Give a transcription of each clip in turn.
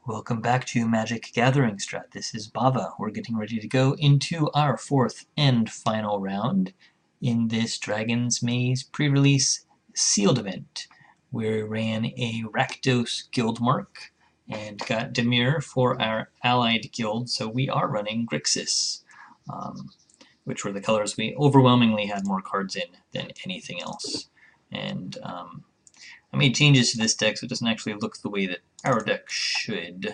Welcome back to Magic Gathering Strat. This is Bava. We're getting ready to go into our fourth and final round in this Dragon's Maze pre-release sealed event. We ran a Rakdos guild mark and got Dimir for our allied guild, so we are running Grixis, which were the colors we overwhelmingly had more cards in than anything else. And I made changes to this deck so it doesn't actually look the way that our deck should.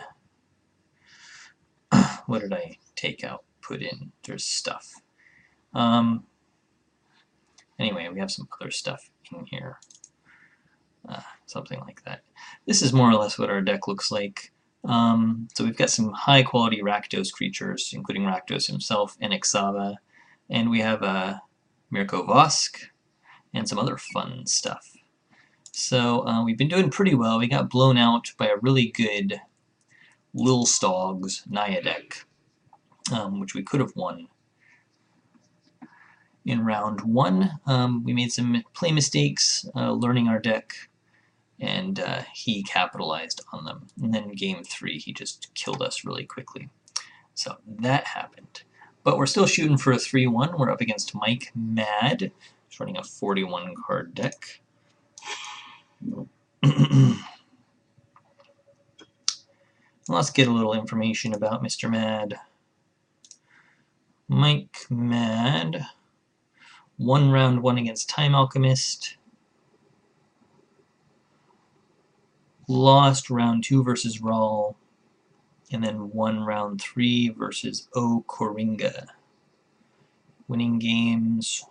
What did I take out? Put in? There's stuff. Anyway, we have some other stuff in here. Something like that. This is more or less what our deck looks like. So we've got some high quality Rakdos creatures, including Rakdos himself and Ixava. And we have a Mirko Vosk and some other fun stuff. So we've been doing pretty well. We got blown out by a really good Lil Stog's Naya deck, which we could have won in round one. We made some play mistakes learning our deck, and he capitalized on them. And then game 3, he just killed us really quickly. So that happened. But we're still shooting for a 3-1. We're up against Mike Mad. He's running a 41 card deck. Let's get a little information about Mr. Mad. Mike Mad won round 1 against Time Alchemist. Lost round 2 versus Rawl. And then won round 3 versus O Koringa. Winning games.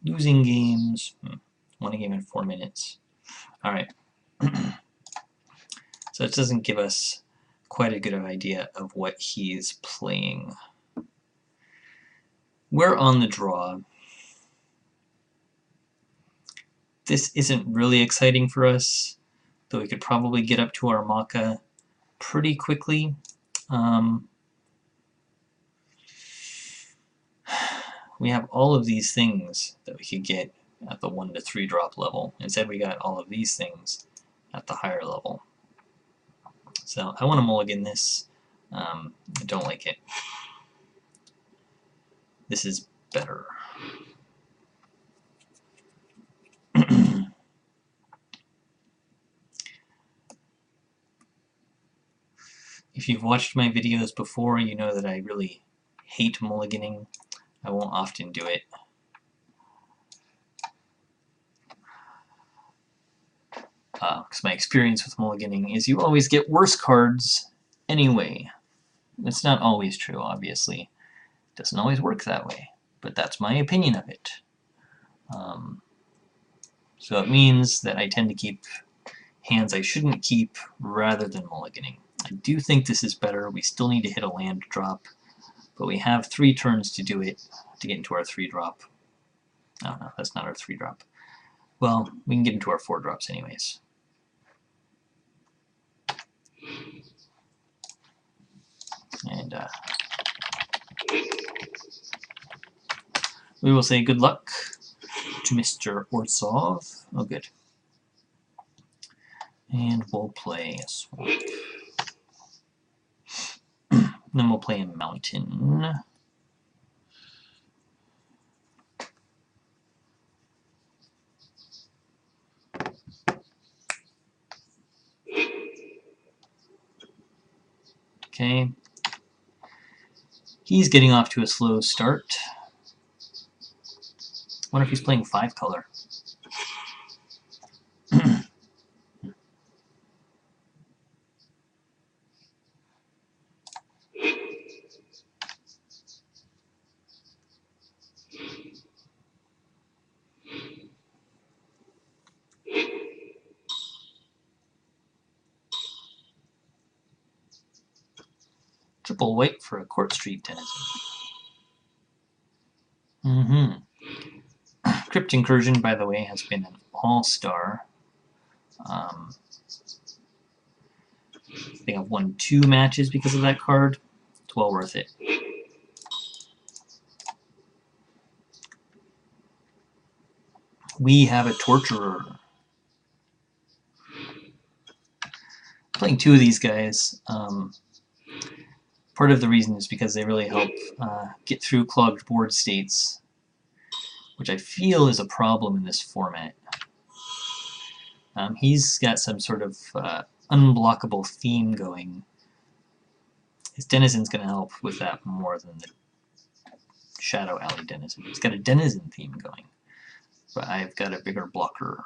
Losing games. Won a game in 4 minutes. Alright. So it doesn't give us quite a good idea of what he's playing. We're on the draw. This isn't really exciting for us, though we could probably get up to our Maka pretty quickly. We have all of these things that we could get at the 1 to 3 drop level. Instead we got all of these things at the higher level. So I want to mulligan this. I don't like it. This is better. If you've watched my videos before, you know that I really hate mulliganing. I won't often do it. Because my experience with mulliganing is you always get worse cards anyway. It's not always true, obviously. It doesn't always work that way, but that's my opinion of it. So it means that I tend to keep hands I shouldn't keep rather than mulliganing. I do think this is better. We still need to hit a land drop, but we have 3 turns to do it to get into our 3-drop. Oh no, that's not our 3-drop. Well, we can get into our 4 drops anyways. And we will say good luck to Mr. Orzhov. Oh, good. And we'll play a swamp. Then we'll play a mountain. Okay. He's getting off to a slow start. Wonder if he's playing 5-color. Triple white for a Court Street denizen. Crypt Incursion, by the way, has been an all-star. I think I've won 2 matches because of that card. It's well worth it. We have a Torturer. playing two of these guys. Part of the reason is because they really help get through clogged board states, which I feel is a problem in this format. He's got some sort of unblockable theme going. His Denizen's going to help with that more than the Shadow Alley Denizen. He's got a Denizen theme going, but I've got a bigger blocker.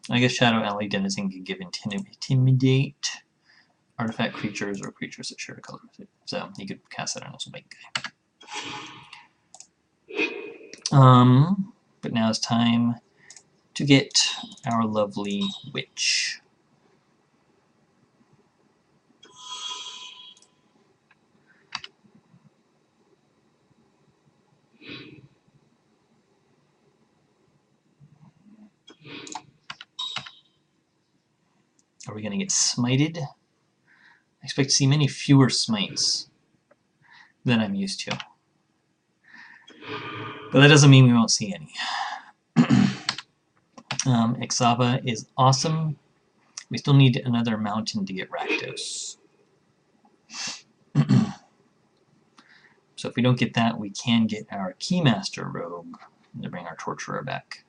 I guess Shadow Alley Denizen can give Intimidate artifact creatures or creatures that share a color with it. So he could cast that on his white guy. But now it's time to get our lovely witch. Are we going to get smited? I expect to see many fewer smites than I'm used to. But that doesn't mean we won't see any. Exava is awesome. We still need another mountain to get Rakdos. So if we don't get that, we can get our Keymaster Rogue to bring our Torturer back.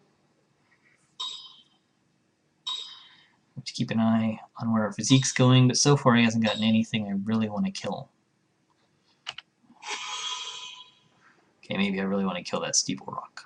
We have to keep an eye on where our physique's going, but so far he hasn't gotten anything I really want to kill. Okay, maybe I really want to kill that Steeple Rock.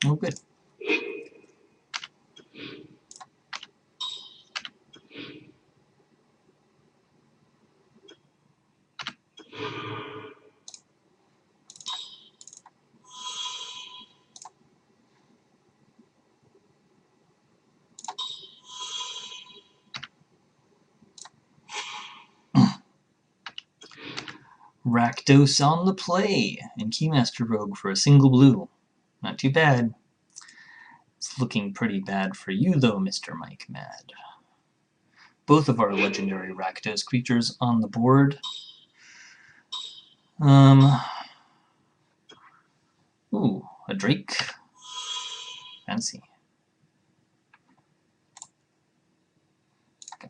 Oh, good. Rakdos on the play, and Keymaster Rogue for a single blue. Not too bad. It's looking pretty bad for you though, Mr. Mike Mad. Both of our legendary Rakdos creatures on the board. Ooh, a Drake. Fancy. Okay.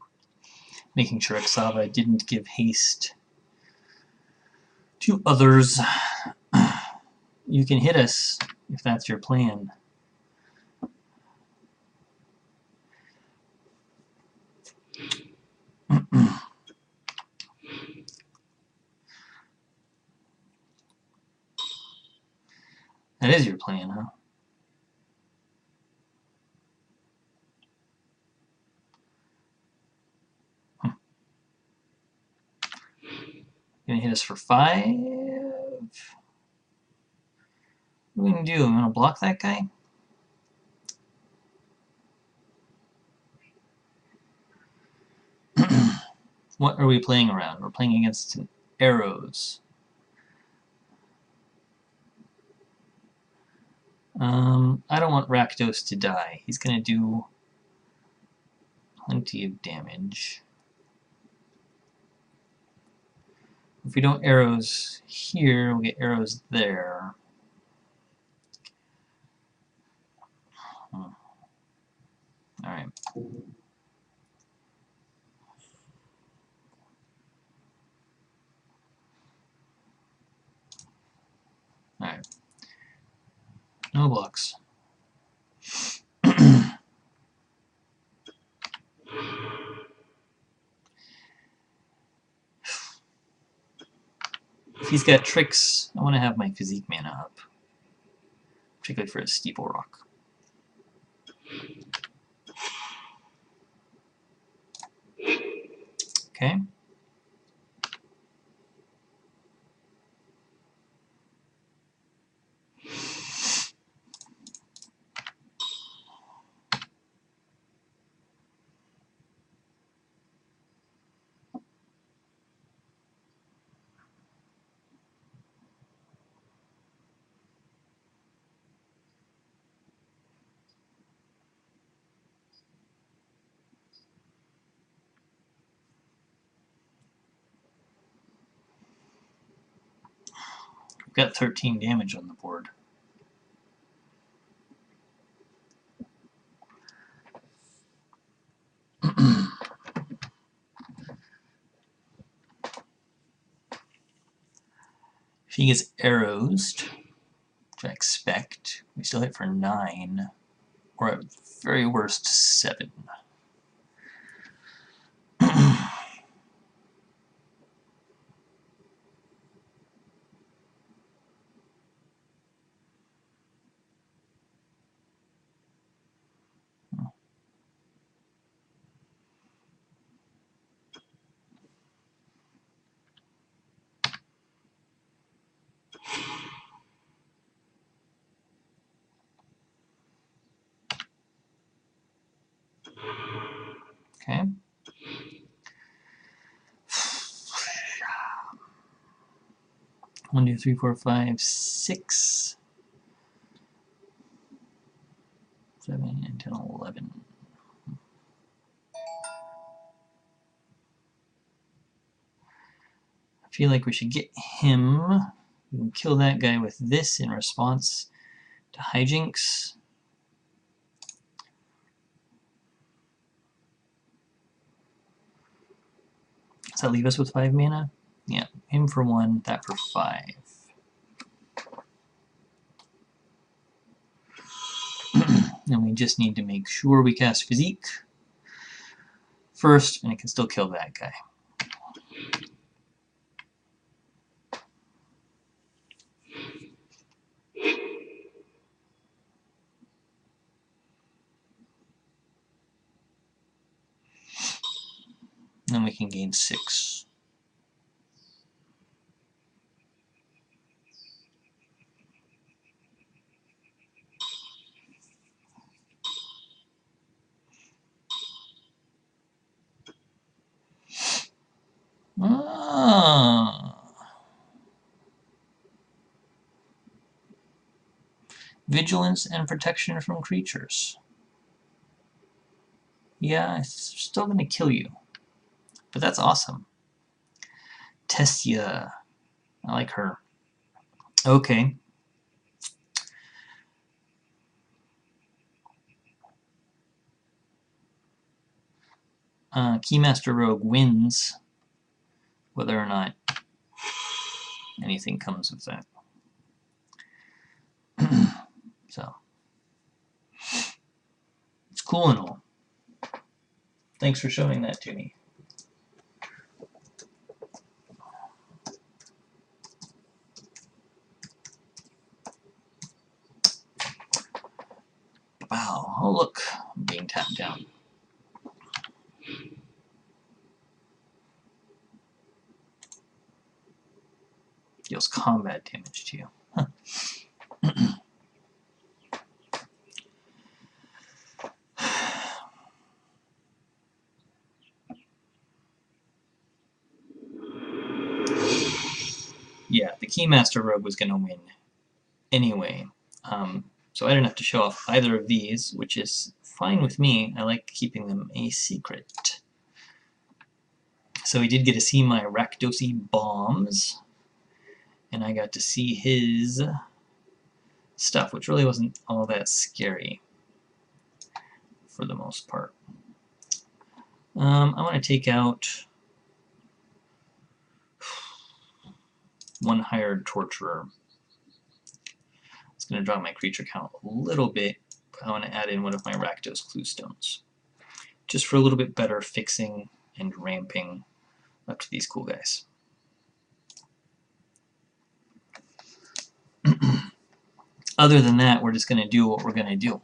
Making sure Exava didn't give haste to others. You can hit us if that's your plan. That is your plan, huh? Gonna hit us for 5? What are we gonna do? I'm gonna block that guy? What are we playing around? We're playing against arrows. I don't want Rakdos to die. He's gonna do plenty of damage. If we don't arrows here, we'll get arrows there. Alright. Alright. No blocks. If he's got tricks, I want to have my physique mana up. Particularly for a Steeple Rock. Okay. We've got 13 damage on the board. If he gets arrows, which I expect, we still hit for 9, or at very worst 7. Okay. 1, 2, 3, 4, 5, 6, 7, 8, 10, 11. I feel like we should get him. We can kill that guy with this in response to hijinks. Does that leave us with 5 mana? Yeah, him for 1, that for 5. And we just need to make sure we cast Physique first, and it can still kill that guy. Then we can gain 6. Vigilance and protection from creatures. Yeah, it's still going to kill you. But that's awesome. Tessia. I like her. Okay. Keymaster Rogue wins, whether or not anything comes of that. So, it's cool and all. Thanks for showing that to me. Wow, oh look, I'm being tapped down. Deals combat damage to you. Huh. Yeah, the Keymaster Rogue was going to win anyway. So I didn't have to show off either of these, which is fine with me. I like keeping them a secret. So he did get to see my Rakdosi bombs, and I got to see his stuff, which really wasn't all that scary for the most part. I want to take out one hired torturer. It's going to drop my creature count a little bit, but I want to add in one of my Rakdos Cluestones, just for a little bit better fixing and ramping up to these cool guys. Other than that, we're just going to do what we're going to do.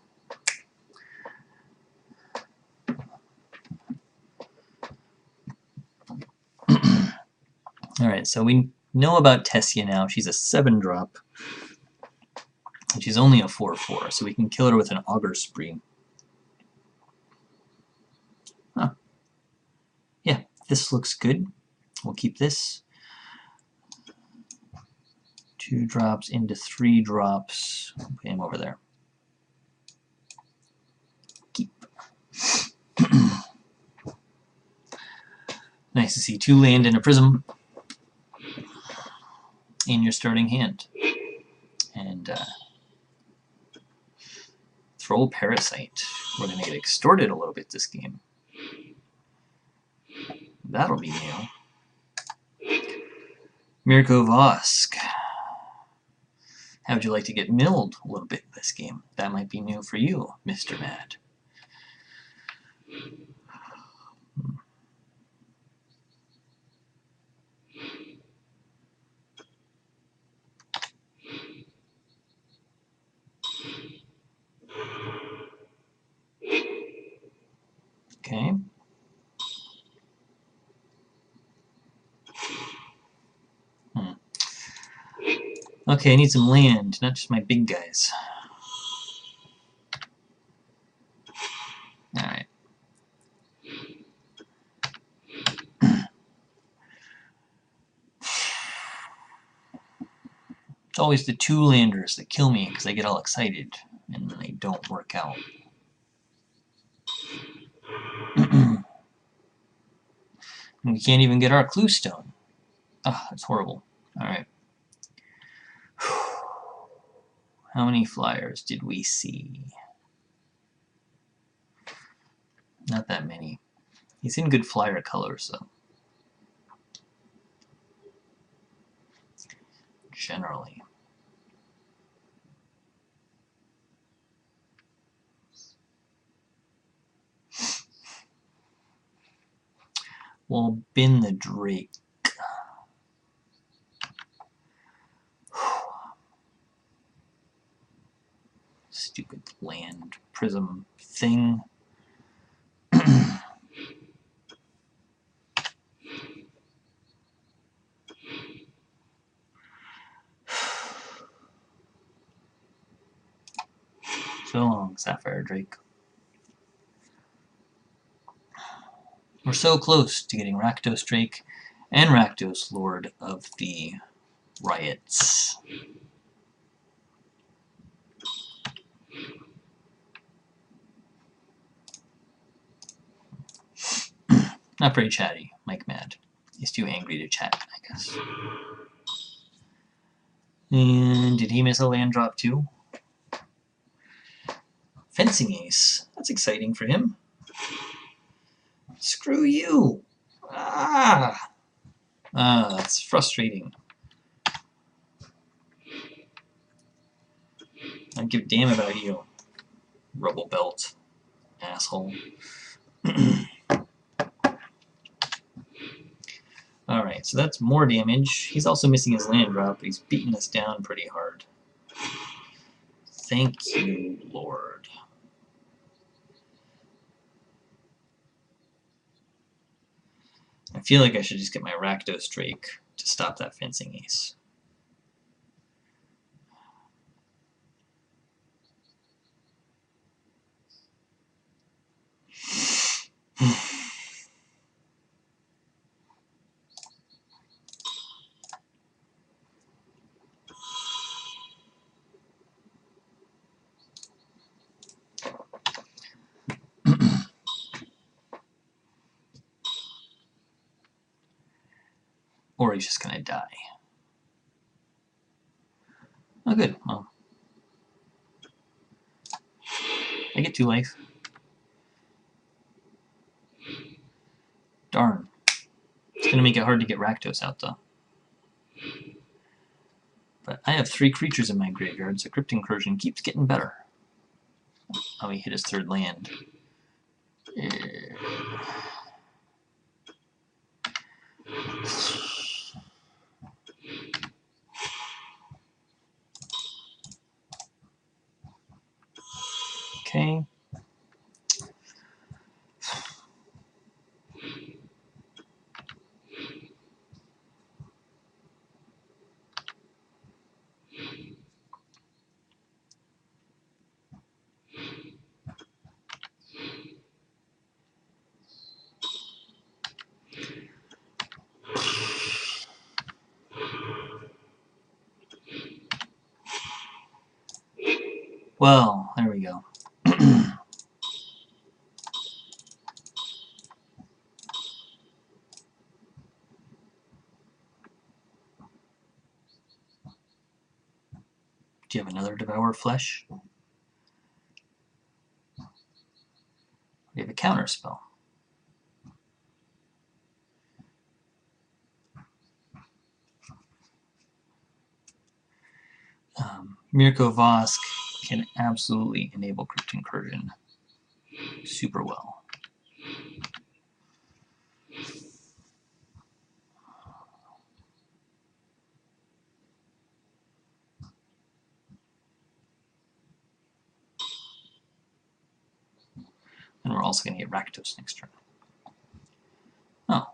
Alright, so we know about Tessia now. She's a 7-drop. And she's only a 4/4, so we can kill her with an Augur Spree. Huh. Yeah, this looks good. We'll keep this. 2 drops into 3 drops. Put him over there. Keep. Nice to see 2 land and a prism in your starting hand. throw Parasite. We're going to get extorted a little bit this game. That'll be new. Mirko Vosk. How would you like to get milled a little bit this game? That might be new for you, Mr. Mad. Okay. Okay, I need some land, not just my big guys. Alright. It's always the two landers that kill me because I get all excited and then they don't work out. We can't even get our clue stone. Ah, that's horrible. Alright. How many flyers did we see? Not that many. He's in good flyer colors, though. Generally. We'll bin the Drake. Stupid land prism thing. So long, Sapphire Drake. We're so close to getting Rakdos Drake and Rakdos Lord of the Riots. Not very chatty, Mike Mad. He's too angry to chat, I guess. And did he miss a land drop too? Fencing Ace. That's exciting for him. Screw you! Ah! Ah, that's frustrating. I don't give a damn about you, rubble belt asshole. Alright, so that's more damage. He's also missing his land drop, but he's beating us down pretty hard. Thank you, Lord. I feel like I should just get my Rakdos Drake to stop that Fencing Ace. Or he's just gonna die. Oh good, well. I get 2 life. Darn. It's gonna make it hard to get Rakdos out though. But I have 3 creatures in my graveyard, so Crypt Incursion keeps getting better. Oh, he hit his 3rd land. Okay. Well, there we go. Do you have another Devour Flesh? We have a counter spell. Mirko Vosk can absolutely enable Crypt Incursion super well. And we're also going to get Rakdos next turn. Oh.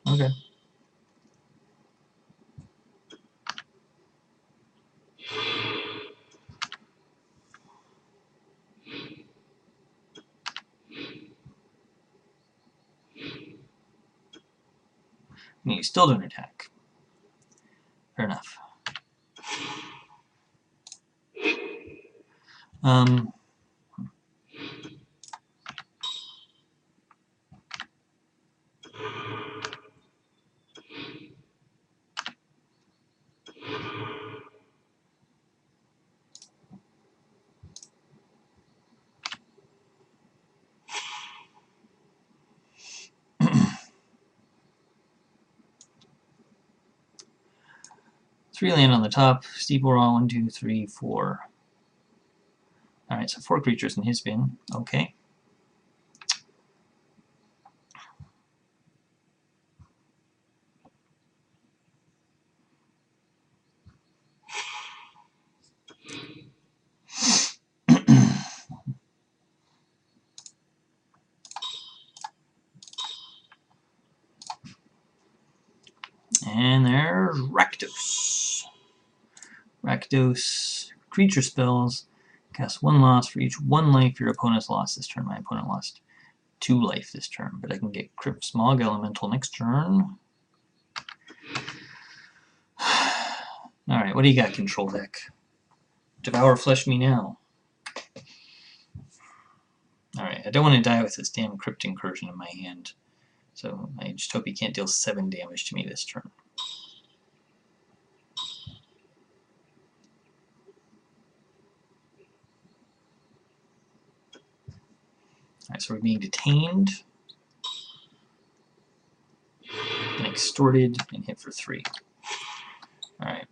Okay. You still don't attack. Fair enough. Three land on the top. Steeple Raw, 1, 2, 3, 4. Alright, so 4 creatures in his bin. Okay. And there's Rakdos. Rakdos, creature spells. Cast 1 loss for each 1 life your opponent's lost this turn. My opponent lost 2 life this turn, but I can get Crypt Smog Elemental next turn. Alright, what do you got, control deck? Devour Flesh me now. Alright, I don't want to die with this damn Crypt Incursion in my hand. So I just hope he can't deal 7 damage to me this turn. Alright, so we're being detained, and extorted, and hit for 3. Alright.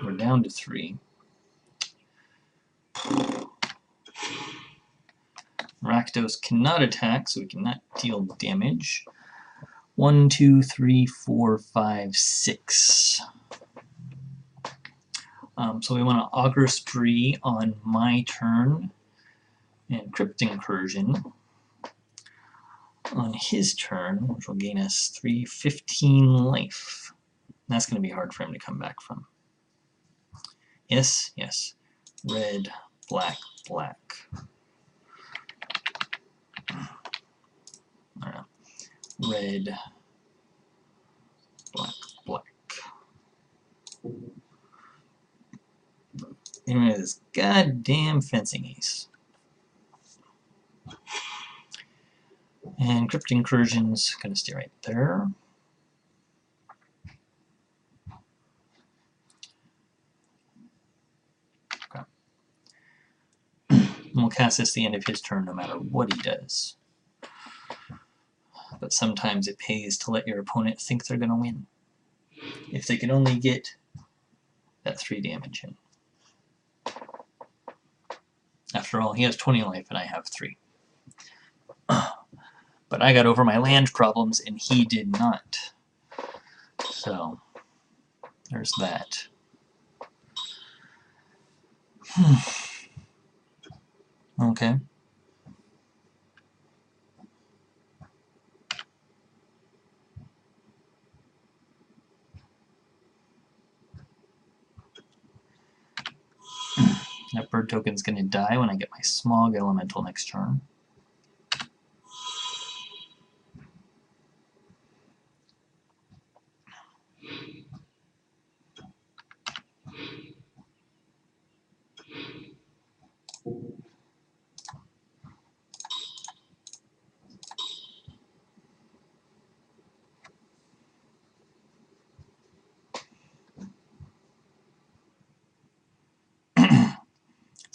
We're down to 3. Rakdos cannot attack, so we cannot deal damage. 1, 2, 3, 4, 5, 6. So we want to Augur Spree on my turn, and Crypt Incursion on his turn, which will gain us 15 life. That's going to be hard for him to come back from. Yes, yes. Red, black, black. Red, black, black. Anyway, this goddamn fencing ace. And Crypt Incursion's gonna stay right there. Okay. And we'll cast this at the end of his turn no matter what he does. But sometimes it pays to let your opponent think they're gonna win. If they can only get that 3 damage in. After all, he has 20 life and I have 3. But I got over my land problems and he did not. So, there's that. Okay. That bird token's going to die when I get my Smog Elemental next turn.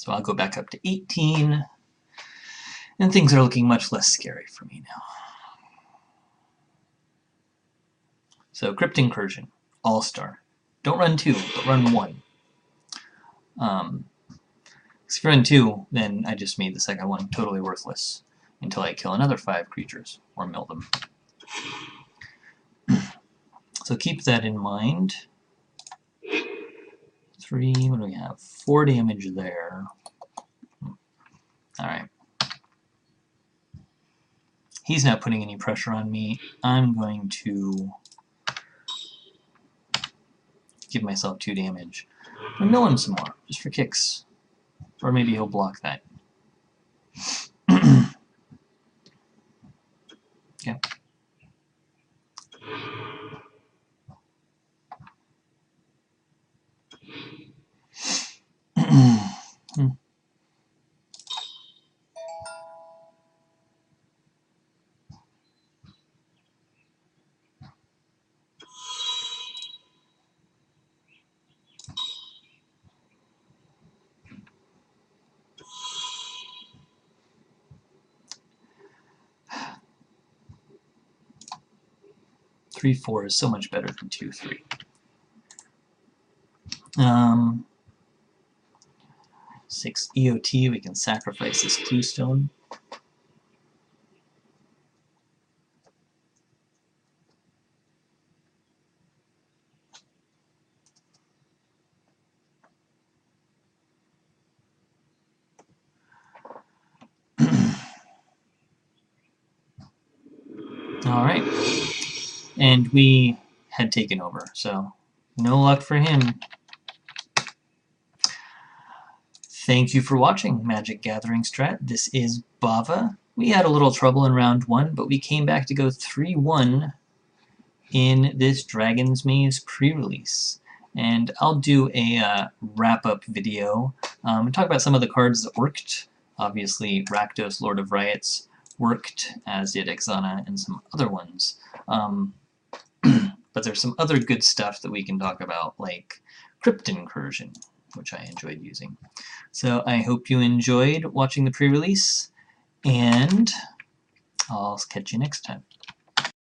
So I'll go back up to 18, and things are looking much less scary for me now. So Crypt Incursion, All-Star. Don't run 2, but run 1. If you run 2, then I just made the second one totally worthless until I kill another 5 creatures, or mill them. So keep that in mind. 3, what do we have? 4 damage there. Alright. He's not putting any pressure on me. I'm going to give myself 2 damage. I'm mill him some more, just for kicks. Or maybe he'll block that. Okay. Hmm. 3/4 is so much better than 2/3. 6 EOT, we can sacrifice this Cluestone. Alright. And we had taken over, so no luck for him. Thank you for watching Magic Gathering Strat. This is Bava. We had a little trouble in round 1, but we came back to go 3-1 in this Dragon's Maze pre-release. And I'll do a wrap-up video and talk about some of the cards that worked. Obviously, Rakdos, Lord of Riots, worked, as did Exana and some other ones. But there's some other good stuff that we can talk about, like Crypt Incursion, which I enjoyed using. So I hope you enjoyed watching the pre-release, and I'll catch you next time.